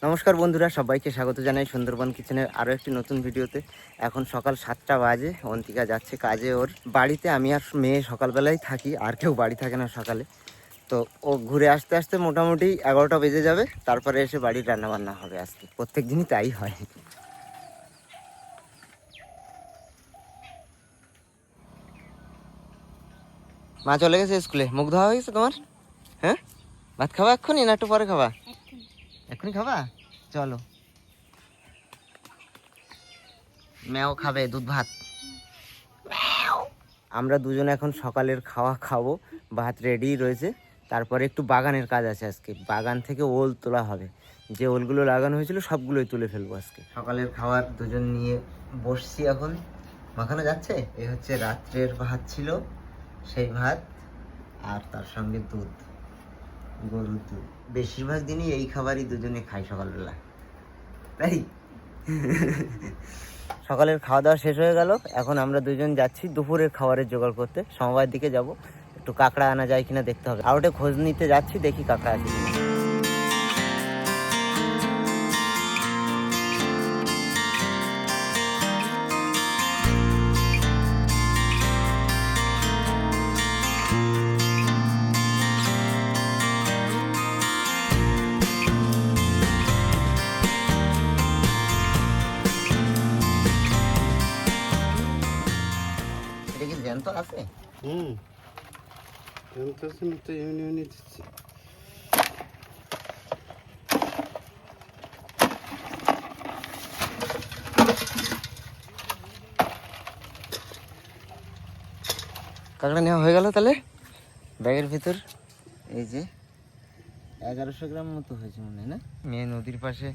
নমস্কার বন্ধুরা, সবাইকে স্বাগত জানাই সুন্দরবন কিচেনের আরও একটি নতুন ভিডিওতে। এখন সকাল 7টা বাজে, অন্তিকা যাচ্ছে কাজে ওর বাড়িতে। আমি আর মেয়ে সকালবেলায় থাকি, আর কেউ বাড়ি থাকে না সকালে। তো ও ঘুরে আসতে আসতে মোটামুটি 11টা বেজে যাবে, তারপরে এসে বাড়ির রান্নাবান্না হবে। আজকে প্রত্যেক দিনই তাই হয়। মা চলে গেছে স্কুলে। মুখ ধোয়া হয়ে গেছে তোমার? হ্যাঁ, ভাত খাবা এক্ষুনি না একটু পরে খাবা? এক্ষুনি খাবা, চলো। মেয়েও খাবে দুধ ভাত। আমরা দুজনে এখন সকালের খাওয়া খাবো। ভাত রেডি রয়েছে, তারপরে একটু বাগানের কাজ আছে আজকে। বাগান থেকে ওল তোলা হবে, যে ওলগুলো লাগানো হয়েছিল সবগুলোই তুলে ফেলবো আজকে। সকালের খাবার দুজন নিয়ে বসছি এখন। মাখানো যাচ্ছে। এই হচ্ছে রাত্রের ভাত ছিল, সেই ভাত, আর তার সঙ্গে দুধ, গরুর দুধ। বেশিরভাগ দিনই এই খাবারই দুজনে খাই সকালবেলা, তাই। সকালের খাওয়া দাওয়া শেষ হয়ে গেল। এখন আমরা দুজন যাচ্ছি দুপুরের খাবারের জোগাড় করতে। সমবায়ের দিকে যাব, একটু কাঁকড়া আনা যায় কিনা দেখতে হবে। আর ওটা খোঁজ নিতে যাচ্ছি, দেখি কাঁকড়া আছে কিনা। এটা কি জ্যান্ত আছে? জ্যান্ত আছে না তো, এমনি এমনি দিচ্ছি। কাঁকড়া নেওয়া হয়ে গেল তাহলে। ব্যাগের ভিতর এই যে 1100 গ্রাম মতো হয়েছে মনে হয়, না? মেয়ে নদীর পাশে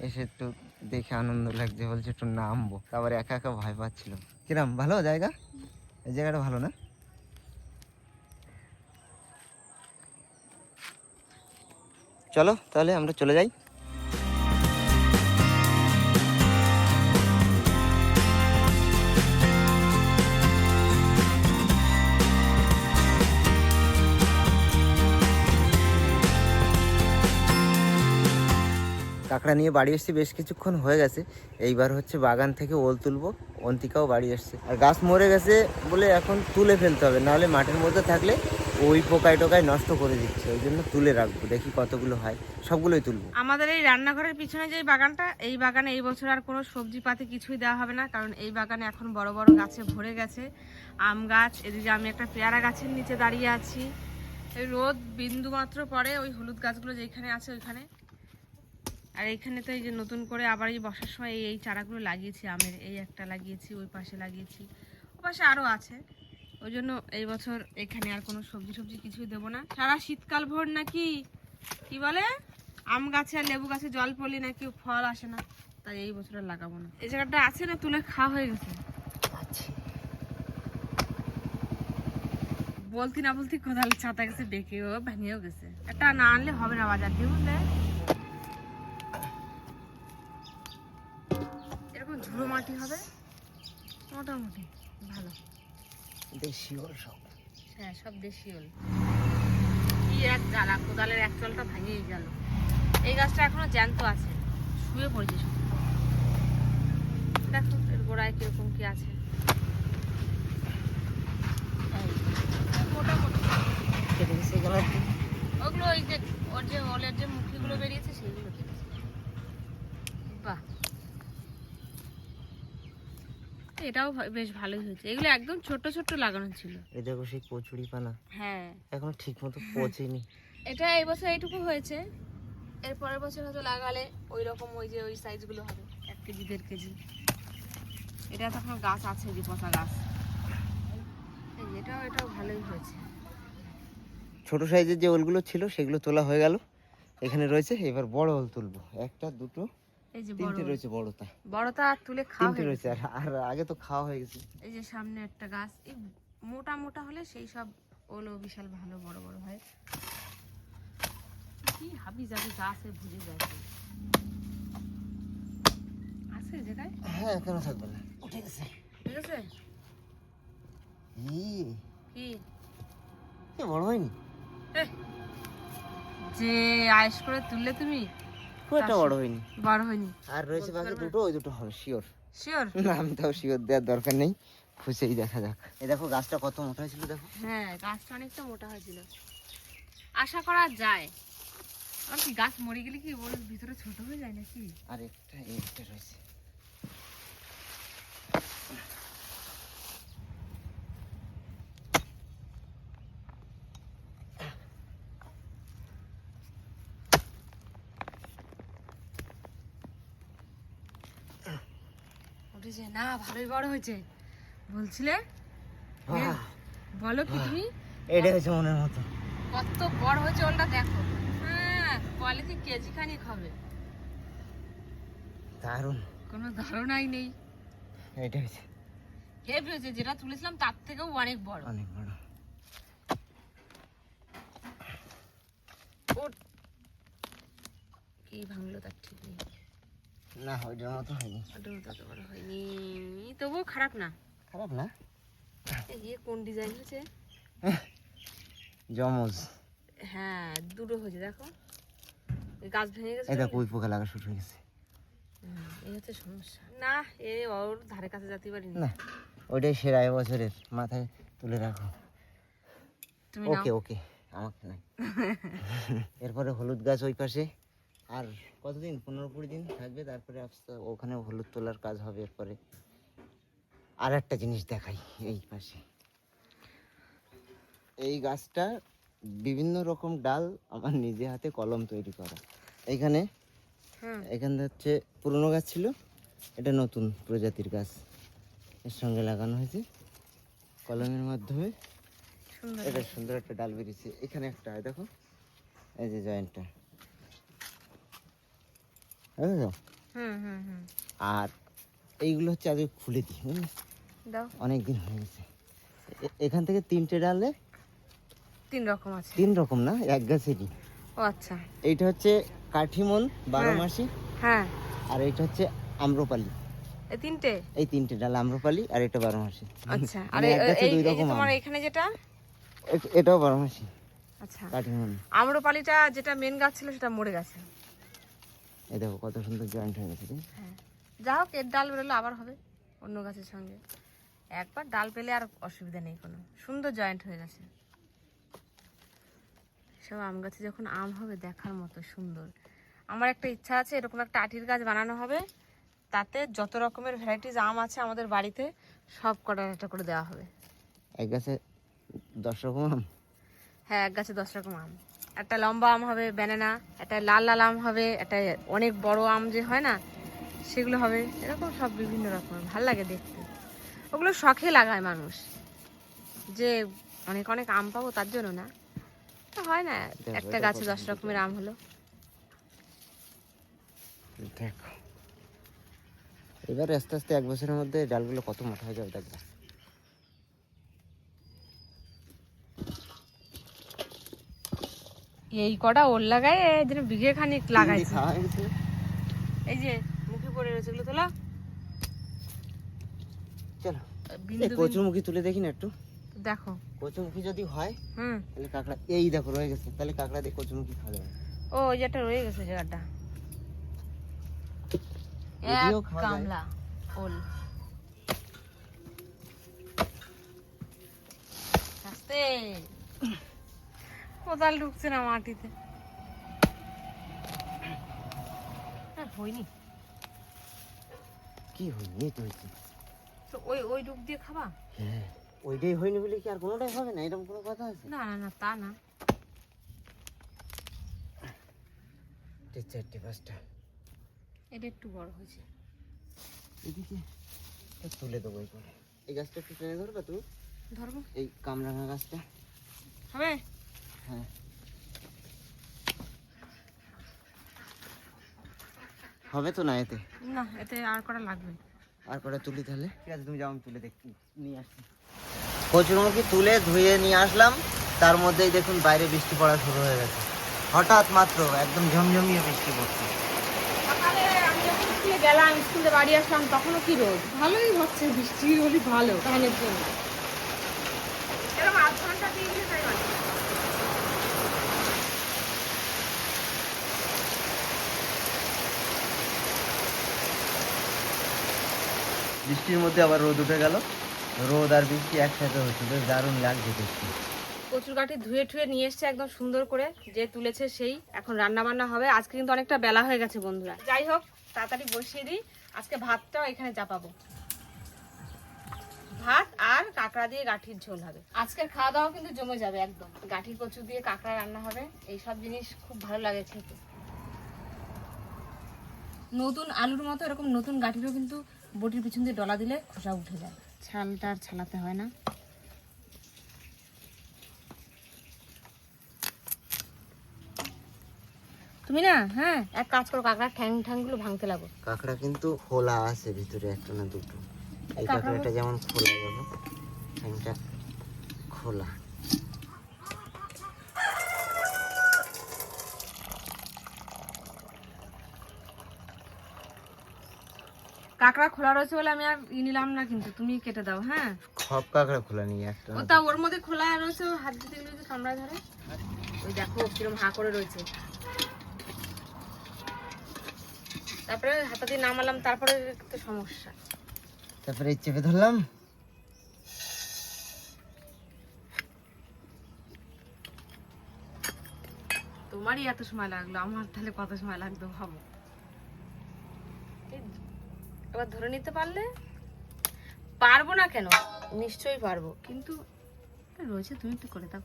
এসে একটু দেখে আনন্দ লাগছে, বলছে একটু নামবো। তারপর একা একা ভয় পাচ্ছিল। কিরম ভালো জায়গা? এই জায়গাটা ভালো না? চলো তাহলে আমরা চলে যাই। কাঁকড়া নিয়ে বাড়ি এসেছি, বেশ কিছুক্ষণ হয়ে গেছে। এইবার হচ্ছে বাগান থেকে ওল তুলবো। অন্তিকাও বাড়ি এসছে। আর গাছ মরে গেছে বলে এখন তুলে ফেলতে হবে, নাহলে মাটির মধ্যে থাকলে ওই পোকায় টোকায় নষ্ট করে দিচ্ছে। ওই জন্য তুলে রাখবো, দেখি কতগুলো হয়, সবগুলোই তুলবো। আমাদের এই রান্নাঘরের পিছনে যে বাগানটা, এই বাগানে এই বছর আর কোনো সবজি পাতি কিছুই দেওয়া হবে না, কারণ এই বাগানে এখন বড় বড় গাছে ভরে গেছে। আম গাছ, এদিকে আমি একটা পেয়ারা গাছের নিচে দাঁড়িয়ে আছি। এই রোদ বিন্দু মাত্র পড়ে ওই হলুদ গাছগুলো যেখানে আছে ওইখানে। আর এইখানে তো এই যে নতুন করে আবার এই বর্ষার সময় এই চারাগুলো লাগিয়েছি আমের। এই একটা লাগিয়েছি, ওই পাশে লাগিয়েছি, ওই পাশে আরও আছে। ওই জন্য এই বছর এখানে আর কোনো সবজি কিছুই দেবো না। সারা শীতকাল ভোর নাকি কি বলে আম গাছে আর লেবু গাছে জল পড়লে নাকি ফল আসে না, তাই এই বছর আর লাগাবো না। এই জায়গাটা আছে না, তুলে খাওয়া হয়ে গেছে। বলতি না বলতি কোদাল ছাতা গেছে, বেঁকেও ভেঙেও গেছে। এটা না আনলে হবে না বাজার দিয়ে, বুঝলে। এরকম ঝুড়ো মাটি হবে, মোটামুটি ভালো। দেশি ওল সব। হ্যাঁ, সব দেশি ওল। কি এক জ্বালা, কোদালের এক চলটা ভেঙেই গেল। এই গাছটা এখনো জ্যান্ত আছে, শুয়ে পড়েছে শুধু। দেখো এর গোড়ায় কিরকম কি আছে। মোটামুটি ওগুলো ওই যে ওর যে ওলের যে মুখিগুলো বেরিয়েছে সেইগুলো কেটেছে। বাহ, এটাও বেশ ভালোই হয়েছে। এগুলো একদম ছোট ছোট লাগানো ছিল। এই দেখো সেই কচুরি পানা, হ্যাঁ, এখনো ঠিক মতো পচেনি। এটা এই বছর এইটুকু হয়েছে, এর পরের বছর হয়তো লাগালে ওই রকম ওই যে ওই সাইজগুলো হবে, 1 কেজি 1.5 কেজি। এটা তখন গাছ আছে, যে পচা গাছ। এটাও ভালোই হয়েছে। ছোট সাইজের যে ওলগুলো ছিল সেগুলো তোলা হয়ে গেল, এখানে রয়েছে। এবার বড় ওল তুলবো। একটা, দুটো, এই যে তিনটে রয়েছে। বড়টা বড়টা তুলে খাওয়া তিনটে হয়ে রয়েছে, গেছে। আর আগে তো খাওয়া হয়ে গেছে। এই যে সামনে একটা গাছ, এই মোটা মোটা হলে সেই সব ওলও বিশাল ভালো বড় বড় হয়। কি হাবি যাবি গাছে ভুলে যায়। আছে জায়গায়? হ্যাঁ, কেন থাকবে না, উঠে গেছে। ঠিক আছে। কি বড় হয়নি যে আয়েশ করে তুললে তুমি, খুব একটা বড় হয়নি। বড় হয়নি। আর রয়েছে বাকি দুটো, ওই দুটো হবে শিওর। শিওর? না আমি তাও শিওর দেওয়ার দরকার নেই, খুঁজেই দেখা যাক। এই দেখো গাছটা কত মোটা হয়েছিল দেখো। হ্যাঁ গাছটা অনেকটা মোটা হয়েছিল, আশা করা যায়। আর কি গাছ মরে গেলে কি ওর ভিতরে ছোট হয়ে যায় নাকি? আর একটা রয়েছে। উঠেছে না, ভালোই বড় হয়েছে বলছিলে। বাহ, বলো কি তুমি? এটা হয়েছে মনের মতো। কত বড় হয়েছে ওলটা দেখো। হ্যাঁ কোয়ালিটি কেজি খানিক হবে। দারুণ, কোনো ধারণাই নেই। এটা হয়েছে হেভি হয়েছে, যেটা তুলেছিলাম তার থেকেও অনেক বড়। অনেক বড়। কি ভাঙলো তার ঠিক নেই। না ওইটার মতো হয়নি। ওটাও তত বড় হয়নি, তবুও খারাপ না। খারাপ না। এই কোন ডিজাইন হয়েছে? জমজ। হ্যাঁ দুটো হয়েছে দেখো। এই গাছ ভেঙে গেছে। এই দেখো ওই পোকা লাগা শুরু হয়ে গেছে। এই হচ্ছে সমস্যা। না এ ওর ধারে কাছে যেতে পারিনি। না ওইটাই সেরা এবছরের, মাথায় তুলে রাখো। তুমি ওকে ওকে, আমাকে নাই। এরপরে হলুদ গাছ ওই পাশে, আর কতদিন 15-20 দিন থাকবে, তারপরে ওখানে হলুদ তোলার কাজ হবে। এরপরে আর একটা জিনিস দেখাই, এই পাশে এই গাছটা বিভিন্ন রকম ডাল আমার নিজে হাতে কলম তৈরি করা। এইখানে এখানে হচ্ছে পুরনো গাছ ছিল, এটা নতুন প্রজাতির গাছ এর সঙ্গে লাগানো হয়েছে কলমের মাধ্যমে। এটা সুন্দর একটা ডাল বেরিয়েছে। এখানে একটা দেখো, এই যে জয়েন্টটা, আর এইগুলো হচ্ছে আজকে খুলে দিই, বুঝলি, অনেক দিন হয়ে গেছে। এখান থেকে 3টে ডালে 3 রকম আছে। 3 রকম না, এক গাছেরই। ও আচ্ছা। এইটা হচ্ছে কাঠিমন 12 মাসি, হ্যাঁ, আর এইটা হচ্ছে আম্রপালি। এই 3টে? এই 3টে ডাল আম্রপালি, আর এটা 12 মাসি। আচ্ছা, আর মানে এক গাছে এই 2 যে রকম তোমার আম। এখানে যেটা, এটাও 12 মাসি। আচ্ছা, কাঠিমন। আম্রপালিটা যেটা মেন গাছ ছিল সেটা মরে গেছে। এই দেখো কত সুন্দর জয়েন্ট হয়ে গেছে। হ্যাঁ, যা হোক এর ডাল বেরোলো আবার হবে অন্য গাছের সঙ্গে। একবার ডাল পেলে আর অসুবিধা নেই কোনো, সুন্দর জয়েন্ট হয়ে গেছে। সব আম গাছে যখন আম হবে দেখার মতো সুন্দর। আমার একটা ইচ্ছা আছে, এরকম একটা আটির গাছ বানানো হবে, তাতে যত রকমের ভ্যারাইটিস আম আছে আমাদের বাড়িতে সব কটার একটা করে দেওয়া হবে। এক গাছে 10 রকম আম। হ্যাঁ, এক গাছে 10 রকম আম। একটা লম্বা আম হবে ব্যানানা, একটা লাল লাল আম হবে, একটা অনেক বড় আম যে হয় না সেগুলো হবে, এরকম সব বিভিন্ন রকমের। ভাল লাগে দেখতে, ওগুলো শখে লাগায় মানুষ, যে অনেক অনেক আম পাবো তার জন্য না, হয় না একটা গাছে 10 রকমের আম হলো। দেখো এবার আস্তে আস্তে 1 বছরের মধ্যে ডালগুলো কত মোটা হয়ে যাবে দেখবে। এই কটা ওর লাগায় যেন বিঘে খানিক লাগাইছে। এই যে মুখে পড়ে রয়েছে, এগুলো তোলা। চলো বিন্দু কচুমুখী তুলে দেখি না একটু। দেখো কচুমুখী যদি হয় তাহলে কাঁকড়া, এই দেখো রয়ে গেছে, তাহলে কাঁকড়া দিয়ে কচুমুখী খাওয়া যাবে। ও ওই যেটা রয়ে গেছে জায়গাটা, যদিও এক খাওয়া যায়। গামলা ওল। আস্তে, কোদাল ঢুকছে না মাটিতে। হয়নি কি হয়নি, এই তো হয়েছে। তো ওই ডুব দিয়ে খাবা? হ্যাঁ, ওইটাই হয়নি বলে কি আর কোনোটাই হবে না, এরকম কোনো কথা আছে? না না না, তা না। 4টে 5টা। এটা একটু বড় হয়েছে। এদিকে তুলে দেবো। এই করে এই গাছটা একটু টেনে ধরবে তুমি, ধরবো? এই কামরাঙা গাছটা হবে? হ্যাঁ হবে তো না এতে? না, এতে আর করা লাগবে। আর কটা তুলি তাহলে। ঠিক আছে তুমি যাও, আমি তুলে দেখতে নিয়ে আসছি। কচুরমুখী তুলে ধুয়ে নিয়ে আসলাম, তার মধ্যেই দেখুন বাইরে বৃষ্টি পড়া শুরু হয়ে গেছে। হঠাৎ মাত্র একদম ঝমঝমিয়ে বৃষ্টি পড়ছে। সকালে আমি যখন স্কুলে গেলাম, স্কুলে বাড়ি আসলাম তখনও কি রোদ। ভালোই হচ্ছে বৃষ্টি হলে ভালো ধানের জন্য। এরকম 8 ঘন্টা দিয়ে দিলে তাই ভালো। বৃষ্টির মধ্যে আবার রোদ উঠে গেল, রোদ আর বৃষ্টি একসাথে হচ্ছে, বেশ দারুণ লাগছে দেখতে। কচুর গাঠি ধুয়ে ঠুয়ে নিয়ে এসছে একদম সুন্দর করে, যে তুলেছে সেই। এখন রান্না বান্না হবে। আজকে কিন্তু অনেকটা বেলা হয়ে গেছে বন্ধুরা। যাই হোক, তাড়াতাড়ি বসিয়ে দিই। আজকে ভাতটাও এখানে চাপাবো, ভাত আর কাঁকড়া দিয়ে গাঠির ঝোল হবে। আজকের খাওয়া দাওয়া কিন্তু জমে যাবে একদম। গাঠির কচু দিয়ে কাঁকড়া রান্না হবে, এইসব জিনিস খুব ভালো লাগে খেতে। নতুন আলুর মতো এরকম নতুন গাঠিরও কিন্তু বটির পিছন দিয়ে ডলা দিলে খোসা উঠে যায়, ছালটা আর ছালাতে হয় না। তুমি না, হ্যাঁ, এক কাজ করো, কাঁকড়ার ঠ্যাংগুলো ভাঙতে লাগো। কাঁকড়া কিন্তু খোলা আছে ভিতরে, একটা না দুটো। এই কাঁকড়াটা যেমন খোলা গেল, ঠ্যাংটা খোলা। কাঁকড়া খোলা রয়েছে বলে আমি আর নিলাম না, কিন্তু তুমি কেটে দাও। হ্যাঁ, সব কাঁকড়া খোলা নিয়ে একটা না ওটা ওর মধ্যে খোলা রয়েছে, হাত দিতে গেলে যদি কামড়ায় ধরে। ওই দেখো কিরম হা করে রয়েছে। তারপরে হাতা দিয়ে নামালাম, তারপরে তো সমস্যা। তারপরে চেপে ধরলাম। তোমারই এত সময় লাগলো, আমার তাহলে কত সময় লাগতো ভাবো। এবার ধরে নিতে পারলে। পারবো না কেন, নিশ্চয়ই পারবো, কিন্তু রয়েছে, তুমি একটু করে দাও।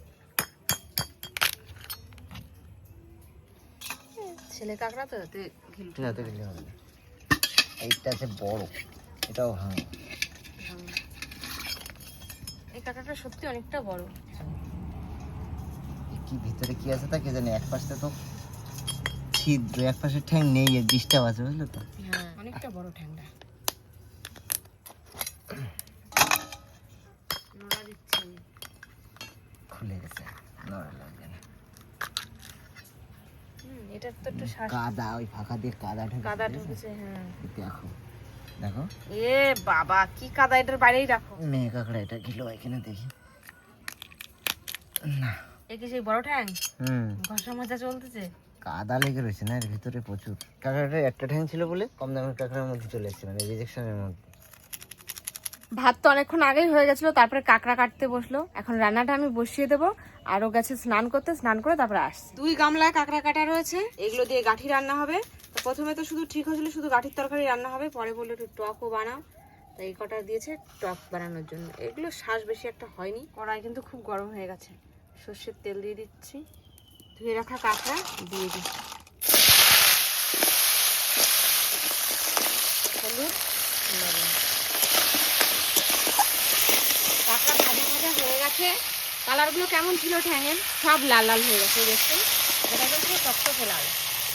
ছেলে কাঁকড়া তো না তো গেলে হবে না। এইটা আছে বড়, এটাও হ্যাঁ। এই কাঁকড়াটা সত্যি অনেকটা বড়। কি ভিতরে কি আছে তা কে জানে। এক পাশে তো ছিদ্র, এক পাশে ঠ্যাং নেই, এর ডিস্টার্ব আছে, বুঝলে তো। হ্যাঁ, অনেকটা বড় ঠ্যাংটা। নড়া দিচ্ছে, খুলে গেছে, নড়া লাগবে না। এটা তো একটু শ্বাস, কাদা, ওই ফাঁকা দিয়ে কাদা কাদা ঢুকেছে। হ্যাঁ, দেখো দেখো, এ বাবা, কি কাদা, এটার বাইরেই রাখো। মেয়ে কাঁকড়া এটা কিলো এখানে দেখি না। এ কি সেই বড় ঠ্যাং? হুম, ঘষা মাজা চলতেছে। কাদা লেগে রয়েছে না এর ভিতরে প্রচুর। কাঁকড়াটা একটা ঠ্যাং ছিল বলে কম দামের কাঁকড়ার মধ্যে চলে এসেছে, মানে রিজেকশনের মধ্যে। ভাত তো অনেকক্ষণ আগেই হয়ে গেছিল, তারপরে কাঁকড়া কাটতে বসলো। এখন রান্নাটা আমি বসিয়ে দেবো, আরও গেছে স্নান করতে, স্নান করে তারপরে আসছে। 2 গামলায় কাঁকড়া কাটা রয়েছে, এগুলো দিয়ে গাঠি রান্না হবে। তো প্রথমে তো শুধু ঠিক হয়েছিল শুধু গাঠির তরকারি রান্না হবে, পরে বললো একটু টকও বানাও, তাই এই কটা দিয়েছে টক বানানোর জন্য। এগুলো শ্বাস বেশি একটা হয়নি। কড়াই কিন্তু খুব গরম হয়ে গেছে, সর্ষের তেল দিয়ে দিচ্ছি, ধুয়ে রাখা কাঁকড়া দিয়ে দিই, হলুদ, লবণ। কাঁকড়া ভাজা ভাজা হয়ে গেছে। কালারগুলো কেমন ছিল ঠ্যাঙের, সব লাল লাল হয়ে গেছে দেখছেন। এটা কিন্তু টকটকে লাল।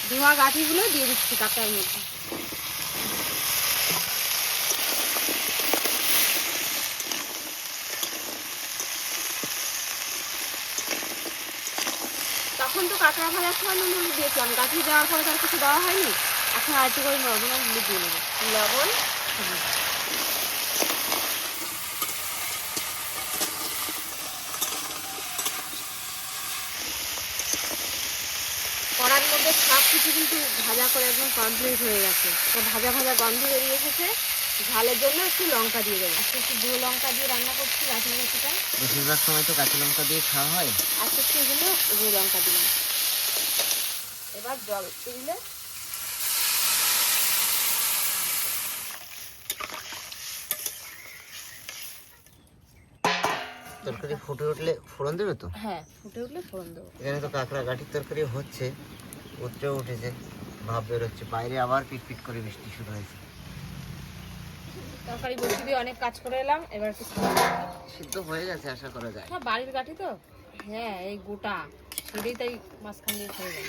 ধোয়া গাঠিগুলো দিয়ে দিচ্ছি কাঁকড়ার মধ্যে। তখন তো কাঁকড়া ভাজার সময় নুন হলুদ দিয়েছিলাম, গাঠি দেওয়ার পরে তার কিছু দেওয়া হয়নি। এখন আর একটু করে লবণ আর হলুদ দিয়ে নেবো, লবণ হলুদ। কড়ার মধ্যে সব কিছু কিন্তু ভাজা করে একদম কমপ্লিট হয়ে গেছে। ভাজা ভাজা গন্ধ বেরিয়ে এসেছে। ঝালের জন্য একটু লঙ্কা দিয়ে দেবো, আজকে একটু গুঁড়ো লঙ্কা দিয়ে রান্না করছি গাঠির গাছিটা। বেশিরভাগ সময় তো কাঁচা লঙ্কা দিয়ে খাওয়া হয়, আজকে একটু এই জন্য গুঁড়ো লঙ্কা দিলাম। এবার জল দিলে তরকারি ফুটে উঠলে ফোড়ন দেবে তো। হ্যাঁ, ফুটে উঠলে ফোড়ন দেবো। এখানে তো কাঁকড়া গাঠির তরকারি হচ্ছে, উঠেও উঠেছে, ভাব বেরোচ্ছে। বাইরে আবার পিটপিট করে বৃষ্টি শুরু হয়েছে। তরকারি বসিয়ে দিয়ে অনেক কাজ করে এলাম, এবার একটু সিদ্ধ হয়ে গেছে আশা করা যায়। সব বাড়ির গাঠি তো। হ্যাঁ, এই গোটা সেটাই, তাই মাঝখান দিয়ে খেয়ে গেল।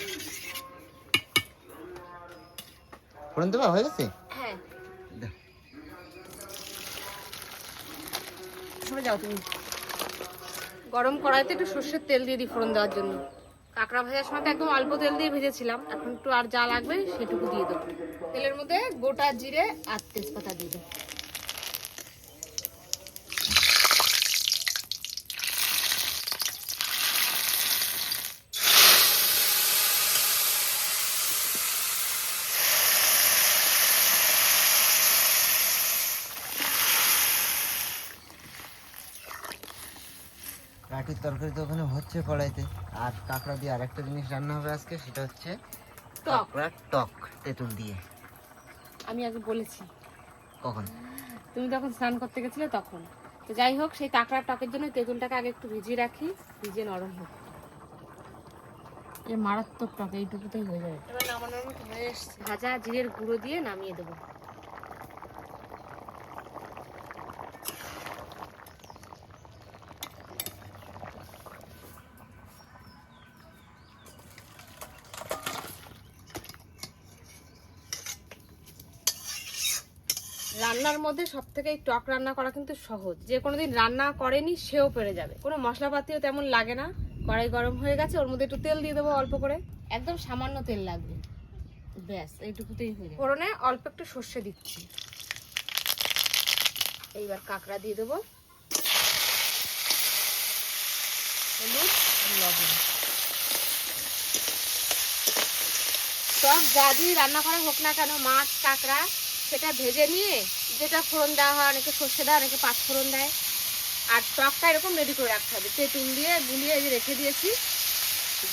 ফোড়ন দেওয়া হয়ে গেছে। হ্যাঁ, সরে যাও তুমি। গরম কড়াইতে একটু সর্ষের তেল দিয়ে দিই ফোড়ন দেওয়ার জন্য। কাঁকড়া ভাজার সময় তো একদম অল্প তেল দিয়ে ভেজেছিলাম, এখন একটু আর যা লাগবে সেটুকু দিয়ে দেবো। তেলের মধ্যে গোটা জিরে আর তেজপাতা দিয়ে দেবো। কাঠির তরকারি তো ওখানে হচ্ছে কড়াইতে। আর কাঁকড়া দিয়ে আরেকটা জিনিস রান্না হবে আজকে, সেটা হচ্ছে টক। কাঁকড়ার টক তেঁতুল দিয়ে। আমি আগে বলেছি, কখন? তুমি যখন স্নান করতে গেছিলে তখন। তো যাই হোক, সেই কাঁকড়ার টকের জন্য তেঁতুলটাকে আগে একটু ভিজিয়ে রাখি, ভিজিয়ে নরম হোক। এ মারাত্মক টক, এইটুকুতেই হয়ে যাবে। এবার নামানোর মতো হয়ে এসছে। ভাজা জিরের গুঁড়ো দিয়ে নামিয়ে দেবো। রান্নার মধ্যে সব থেকে টক রান্না করা কিন্তু সহজ। যে কোনোদিন রান্না করেনি সেও পেরে যাবে। কোনো মশলাপাতিও তেমন লাগে না। কড়াই গরম হয়ে গেছে, ওর মধ্যে একটু তেল দিয়ে দেবো অল্প করে, একদম সামান্য তেল লাগবে, ব্যাস এইটুকুতেই হয়ে যাবে। ফোড়নে অল্প একটু সর্ষে দিচ্ছি। এইবার কাঁকড়া দিয়ে দেবো, হলুদ আর লবণ। টক যা দিয়ে রান্না করা হোক না কেন, মাছ কাঁকড়া, সেটা ভেজে নিয়ে যেটা ফোড়ন দেওয়া হয়, অনেকে সর্ষে দেয়, অনেকে পাঁচ ফোড়ন দেয়। আর টকটা এরকম রেডি করে রাখতে হবে, তেঁতুল দিয়ে গুলিয়ে এই যে রেখে দিয়েছি,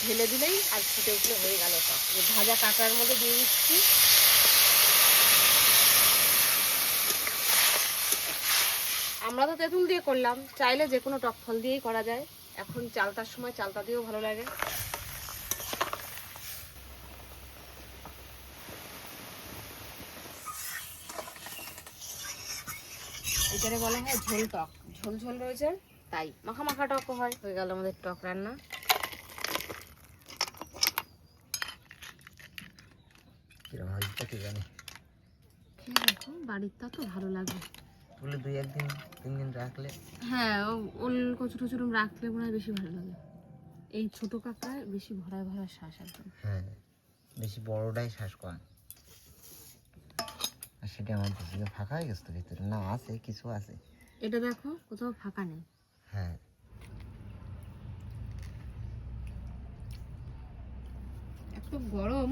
ঢেলে দিলেই আর ফুটে উঠলে হয়ে গেল টক। ভাজা কাঁকড়ার মধ্যে দিয়ে দিচ্ছি। আমরা তো তেঁতুল দিয়ে করলাম, চাইলে যে কোনো টক ফল দিয়েই করা যায়। এখন চালতার সময় চালতা দিয়েও ভালো লাগে। এটারে বলা হয় ঝোল টক, ঝোল ঝোল রয়েছে তাই। মাখা মাখা টকও হয়। হয়ে গেল আমাদের টক রান্না। কিরকম হয়েছে কি জানি। খেয়ে দেখো, বাড়িরটা তো ভালো লাগবে। তুলে 2-3 দিন রাখলে, হ্যাঁ, ওল কচু টচুরম রাখলে মনে হয় বেশি ভালো লাগে। এই ছোট কাঁকড়ায় বেশি ভরা ভরা শ্বাস একদম। হ্যাঁ, বেশি বড়টাই শ্বাস কম। আর সেটা আমার বেশি ফাঁকা হয়ে গেছে তো ভিতরে, না আছে কিছু আছে। এটা দেখো, কোথাও ফাঁকা নেই। হ্যাঁ, এত গরম,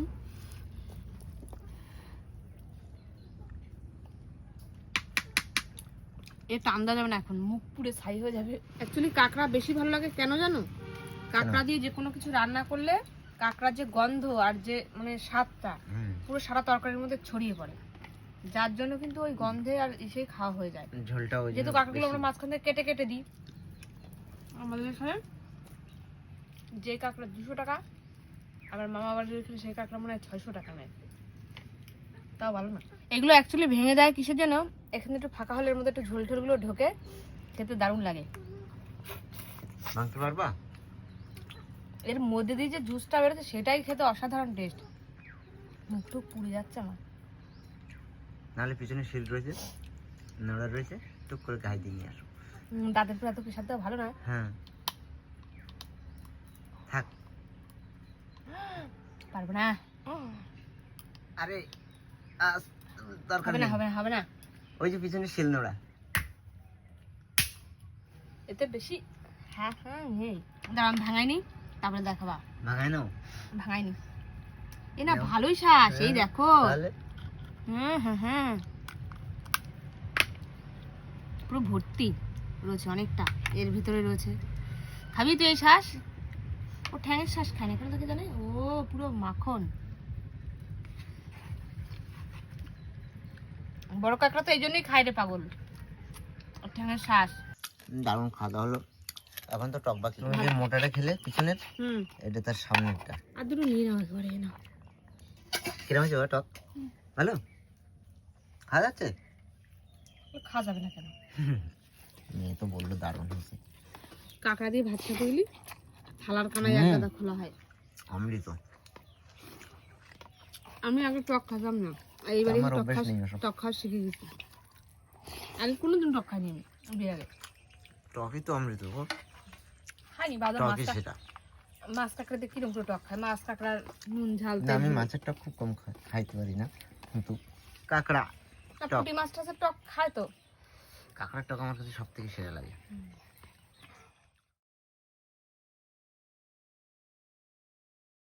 এ টান্দা যাবে না, এখন মুখ পুড়ে ছাই হয়ে যাবে। অ্যাকচুয়ালি কাঁকড়া বেশি ভালো লাগে কেন জানো? কাঁকড়া দিয়ে যে কোনো কিছু রান্না করলে কাঁকড়ার যে গন্ধ আর যে মানে স্বাদটা পুরো সারা তরকারির মধ্যে ছড়িয়ে পড়ে, যার জন্য কিন্তু ওই গন্ধে আর এসেই খাওয়া হয়ে যায়। ঝোলটা ওই যেহেতু কাঁকড়াগুলো আমরা মাঝখান থেকে কেটে কেটে দিই, আমাদের এখানে যে কাঁকড়া 200 টাকা, আমার মামা বাড়ির এখানে সেই কাঁকড়া মনে হয় 600 টাকা নেয়, তাও ভালো না। এগুলো অ্যাকচুয়ালি ভেঙে দেয় কিসের জন্য? এখানে একটু ফাঁকা হলে এর মধ্যে একটু ঝোল ঝোলগুলো ঢোকে, খেতে দারুণ লাগে। ভাঙতে পারবা? এর মধ্যে দিয়ে যে জুসটা বেরোচ্ছে সেটাই খেতে অসাধারণ টেস্ট। মুখটু পুড়ে যাচ্ছে আমার। নাহলে পিছনে শিল রয়েছে, নোড়া রয়েছে, টুক করে গায়ে দিয়ে নিয়ে আসো। দাঁতের পর এত প্রেশার দেওয়া ভালো না। হ্যাঁ, থাক। পারবো না। আরে দরকার হবে না, নেই। হবে না, হবে না। ওই যে পিছনে শিল নোড়া। এতে বেশি হ্যাঁ নেই। দাঁড়ান ভাঙাইনি, তারপরে দেখাবা। ভাঙায় নাও। ভাঙাইনি। এ না ভালোই শ্বাস, এই দেখো। তাহলে হ্যাঁ পুরো ভর্তি রয়েছে, অনেকটা এর ভিতরে রয়েছে। খাবি তুই এই শ্বাস? ও ঠ্যাঙের শ্বাস খায় না কেন তোকে জানে? ও পুরো মাখন। বড় কাঁকড়া তো এই জন্যই খায় রে পাগল, ওর ঠ্যাঙের শ্বাস। দারুণ খাওয়া হলো। এখন তো টক বাকি। তুমি যে মোটাটা খেলে পিছনের, এটা তার সামনেরটা। আর দুটো নিয়ে নাও একবারে, না কিরম হয়েছে টক? ভালো খাওয়া যাচ্ছে? খাওয়া যাবে না কেন? মেয়ে তো বললো দারুণ হয়েছে। কাঁকড়া দিয়ে ভাত খেতে গেলি থালার কানায় এক গাদা খোলা হয়। অমৃত। আমি আগে টক খাতাম না, এইবারে আমার টক অভ্যাস নেই ওসব। খাওয়া শিখে গেছি। আমি কোনোদিন টক খাইনি, আমি বিয়ে আগে টকই তো অমৃত গো। খাইনি। বাজার টকই সেটা। মাছ কাঁকড়াতে কিরকম করে টক খায়? মাছ কাঁকড়ার নুন ঝাল না, আমি মাছের টক খুব কম খাইতে পারি না, কিন্তু কাঁকড়া টক, পুঁটি মাছ টাছের টক খায় তো। কাঁকড়ার টক আমার কাছে সব থেকে সেরা লাগে।